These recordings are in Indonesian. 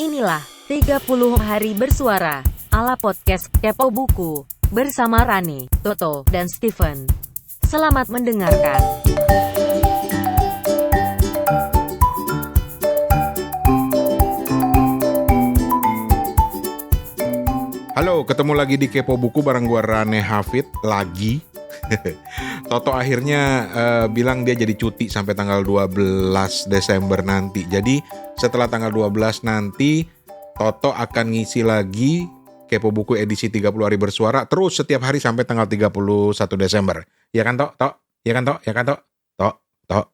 Inilah 30 hari bersuara ala podcast Kepo Buku bersama Rani, Toto, dan Steven. Selamat mendengarkan. Halo, ketemu lagi di Kepo Buku bareng gue Rane Hafid lagi. Toto akhirnya bilang dia jadi cuti sampai tanggal 12 Desember nanti. Jadi setelah tanggal 12 nanti Toto akan ngisi lagi Kepo Buku edisi 30 hari bersuara terus setiap hari sampai tanggal 31 Desember. Ya kan Tok? Tok? Ya kan Tok? Ya kan Tok? Tok? Tok?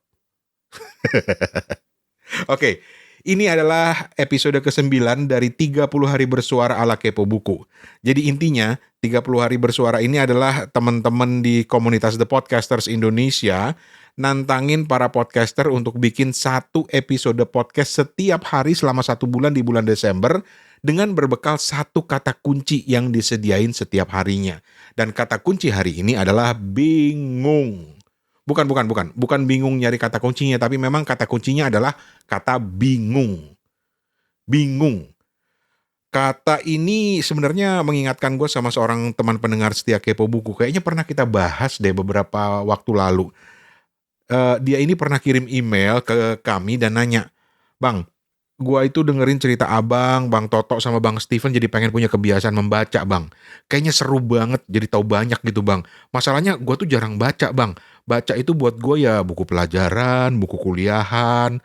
Oke. Ini adalah episode ke-9 dari 30 hari bersuara ala Kepo Buku. Jadi intinya 30 hari bersuara ini adalah teman-teman di komunitas The Podcasters Indonesia nantangin para podcaster untuk bikin satu episode podcast setiap hari selama 1 bulan di bulan Desember dengan berbekal satu kata kunci yang disediain setiap harinya. Dan kata kunci hari ini adalah bingung. Bukan bingung nyari kata kuncinya, tapi memang kata kuncinya adalah kata bingung. Bingung. Kata ini sebenarnya mengingatkan gue sama seorang teman pendengar setia Kepo Buku. Kayaknya pernah kita bahas deh beberapa waktu lalu. Dia ini pernah kirim email ke kami dan nanya, "Bang, gua itu dengerin cerita abang, Bang Toto sama Bang Steven jadi pengen punya kebiasaan membaca, Bang. Kayaknya seru banget jadi tahu banyak gitu, Bang. Masalahnya gua tuh jarang baca, Bang. Baca itu buat gue ya buku pelajaran, buku kuliahan.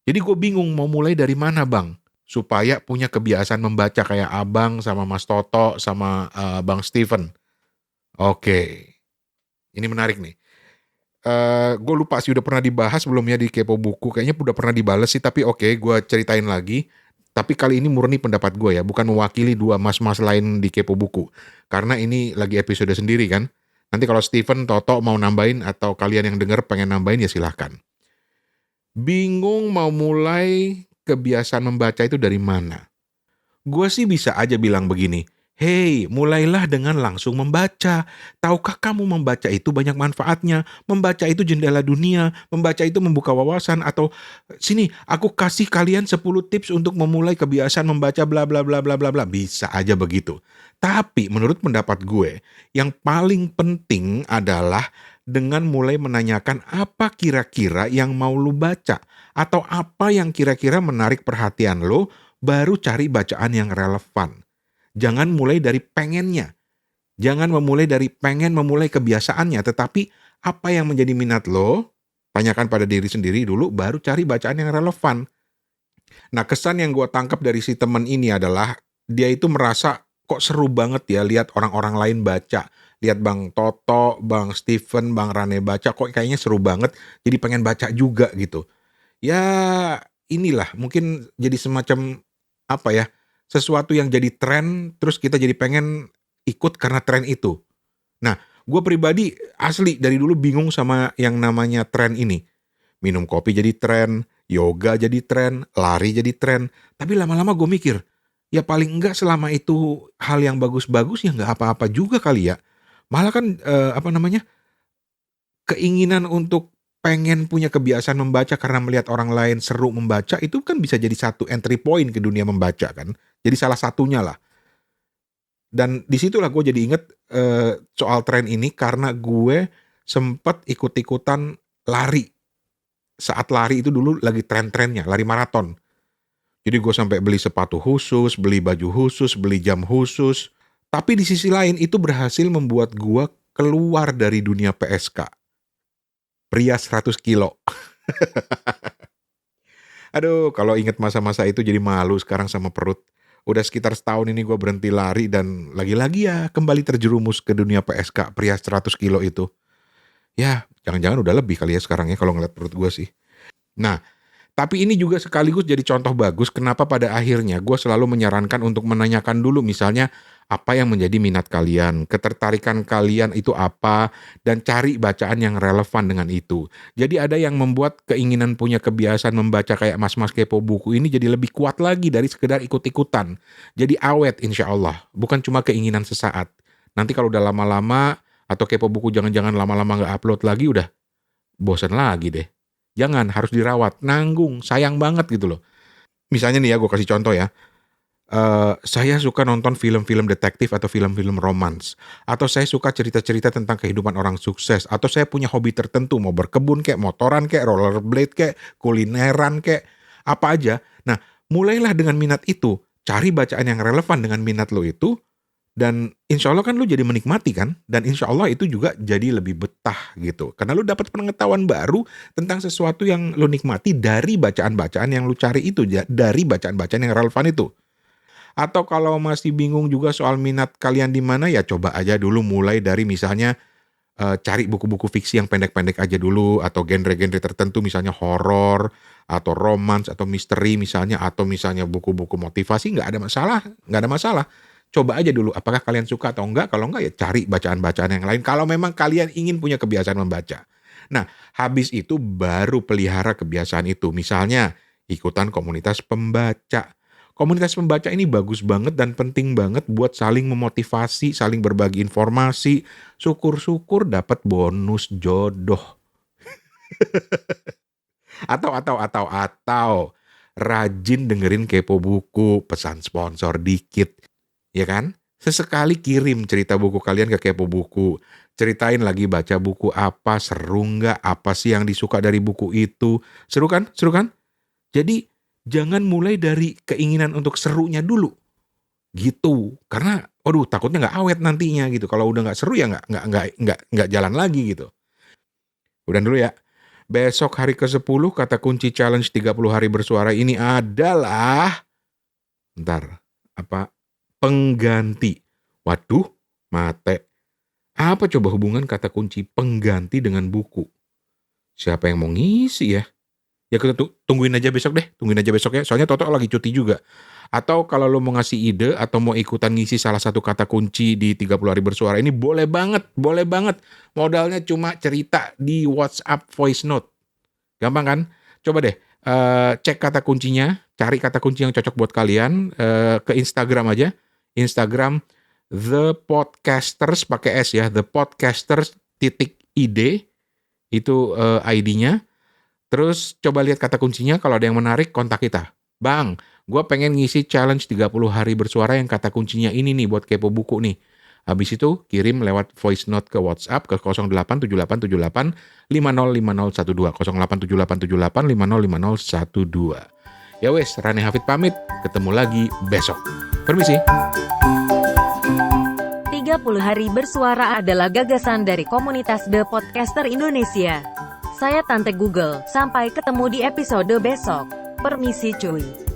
Jadi gue bingung mau mulai dari mana, Bang, supaya punya kebiasaan membaca kayak abang sama Mas Toto sama Bang Steven." Oke, ini menarik nih. Gue lupa sih udah pernah dibahas sebelumnya di Kepo Buku. Kayaknya udah pernah dibales sih, tapi oke, gue ceritain lagi. Tapi kali ini murni pendapat gue ya, bukan mewakili dua mas-mas lain di Kepo Buku. Karena ini lagi episode sendiri kan. Nanti kalau Steven, Toto mau nambahin atau kalian yang denger pengen nambahin ya silahkan. Bingung mau mulai kebiasaan membaca itu dari mana? Gue sih bisa aja bilang begini, "Hei, mulailah dengan langsung membaca. Tahukah kamu membaca itu banyak manfaatnya? Membaca itu jendela dunia, membaca itu membuka wawasan, atau sini, aku kasih kalian 10 tips untuk memulai kebiasaan membaca bla bla bla bla bla bla." Bisa aja begitu. Tapi menurut pendapat gue, yang paling penting adalah dengan mulai menanyakan apa kira-kira yang mau lu baca atau apa yang kira-kira menarik perhatian lo, baru cari bacaan yang relevan. Jangan mulai dari pengennya. Jangan memulai dari pengen memulai kebiasaannya, tetapi apa yang menjadi minat lo, tanyakan pada diri sendiri dulu, baru cari bacaan yang relevan. Nah, kesan yang gue tangkap dari si teman ini adalah, dia itu merasa kok seru banget ya lihat orang-orang lain baca. Lihat Bang Toto, Bang Steven, Bang Rane baca, kok kayaknya seru banget, jadi pengen baca juga gitu. Ya, inilah mungkin jadi semacam apa ya, sesuatu yang jadi tren, terus kita jadi pengen ikut karena tren itu. Nah, gue pribadi asli dari dulu bingung sama yang namanya tren ini. Minum kopi jadi tren, yoga jadi tren, lari jadi tren. Tapi lama-lama gue mikir, ya paling enggak selama itu hal yang bagus-bagus ya nggak apa-apa juga kali ya. Malah kan keinginan untuk pengen punya kebiasaan membaca karena melihat orang lain seru membaca itu kan bisa jadi satu entry point ke dunia membaca kan. Jadi salah satunya lah. Dan disitulah gue jadi inget soal tren ini karena gue sempet ikut-ikutan lari. Saat lari itu dulu lagi tren-trennya, lari maraton. Jadi gue sampai beli sepatu khusus, beli baju khusus, beli jam khusus. Tapi di sisi lain itu berhasil membuat gue keluar dari dunia PSK. Pria 100 kilo. Aduh, kalau inget masa-masa itu jadi malu sekarang sama perut. Udah sekitar setahun ini gue berhenti lari dan lagi-lagi ya kembali terjerumus ke dunia PSK, pria 100 kilo itu. Ya, jangan-jangan udah lebih kali ya sekarang ya kalau ngeliat perut gue sih. Nah, tapi ini juga sekaligus jadi contoh bagus kenapa pada akhirnya gue selalu menyarankan untuk menanyakan dulu misalnya apa yang menjadi minat kalian, ketertarikan kalian itu apa, dan cari bacaan yang relevan dengan itu. Jadi ada yang membuat keinginan punya kebiasaan membaca kayak mas-mas Kepo Buku ini jadi lebih kuat lagi dari sekedar ikut-ikutan. Jadi awet insya Allah, bukan cuma keinginan sesaat. Nanti kalau udah lama-lama, atau Kepo Buku jangan-jangan lama-lama gak upload lagi, udah bosan lagi deh. Jangan, harus dirawat, nanggung, sayang banget gitu loh. misalnya nih ya, gue kasih contoh ya. Saya suka nonton film-film detektif atau film-film romans, atau saya suka cerita-cerita tentang kehidupan orang sukses, atau saya punya hobi tertentu, mau berkebun kek, motoran kek, rollerblade kek, kulineran kek, apa aja. Nah, mulailah dengan minat itu, cari bacaan yang relevan dengan minat lo itu, dan insya Allah kan lo jadi menikmati kan, dan insya Allah itu juga jadi lebih betah gitu, karena lo dapat pengetahuan baru tentang sesuatu yang lo nikmati dari bacaan-bacaan yang lo cari itu, dari bacaan-bacaan yang relevan itu. Atau kalau masih bingung juga soal minat kalian di mana, ya coba aja dulu mulai dari misalnya cari buku-buku fiksi yang pendek-pendek aja dulu, atau genre-genre tertentu misalnya horor atau romance atau misteri misalnya, atau misalnya buku-buku motivasi, nggak ada masalah. Coba aja dulu apakah kalian suka atau enggak, kalau enggak ya cari bacaan-bacaan yang lain kalau memang kalian ingin punya kebiasaan membaca. Nah, habis itu baru pelihara kebiasaan itu. Misalnya ikutan komunitas pembaca. Komunitas pembaca ini bagus banget dan penting banget buat saling memotivasi, saling berbagi informasi. Syukur-syukur dapat bonus jodoh. Atau rajin dengerin Kepo Buku, pesan sponsor dikit. Ya kan? Sesekali kirim cerita buku kalian ke Kepo Buku. Ceritain lagi baca buku apa, seru nggak, apa sih yang disuka dari buku itu. Seru kan? Seru kan? Jadi jangan mulai dari keinginan untuk serunya dulu. Gitu. Karena aduh takutnya nggak awet nantinya gitu. Kalau udah nggak seru ya nggak jalan lagi gitu. Udah dulu ya. Besok hari ke-10 kata kunci challenge 30 hari bersuara ini adalah pengganti. Waduh, mate. Apa coba hubungan kata kunci pengganti dengan buku? Siapa yang mau ngisi ya? Ya kita tungguin aja besok ya. Soalnya Toto lagi cuti juga. Atau kalau lo mau ngasih ide atau mau ikutan ngisi salah satu kata kunci di 30 hari bersuara ini, boleh banget. Modalnya cuma cerita di WhatsApp voice note. Gampang kan? Coba deh cek kata kuncinya, cari kata kunci yang cocok buat kalian, ke Instagram aja. Instagram The Podcasters pakai S ya, The Podcasters.id itu ID-nya. Terus coba lihat kata kuncinya, kalau ada yang menarik kontak kita. Bang, gue pengen ngisi challenge 30 hari bersuara yang kata kuncinya ini nih buat Kepo Buku nih. Habis itu kirim lewat voice note ke WhatsApp ke 087878 505012 087878 505012. Ya wes, Rani Hafid pamit. Ketemu lagi besok. Permisi. 30 hari bersuara adalah gagasan dari komunitas The Podcaster Indonesia. Saya Tante Google, sampai ketemu di episode besok. Permisi cuy.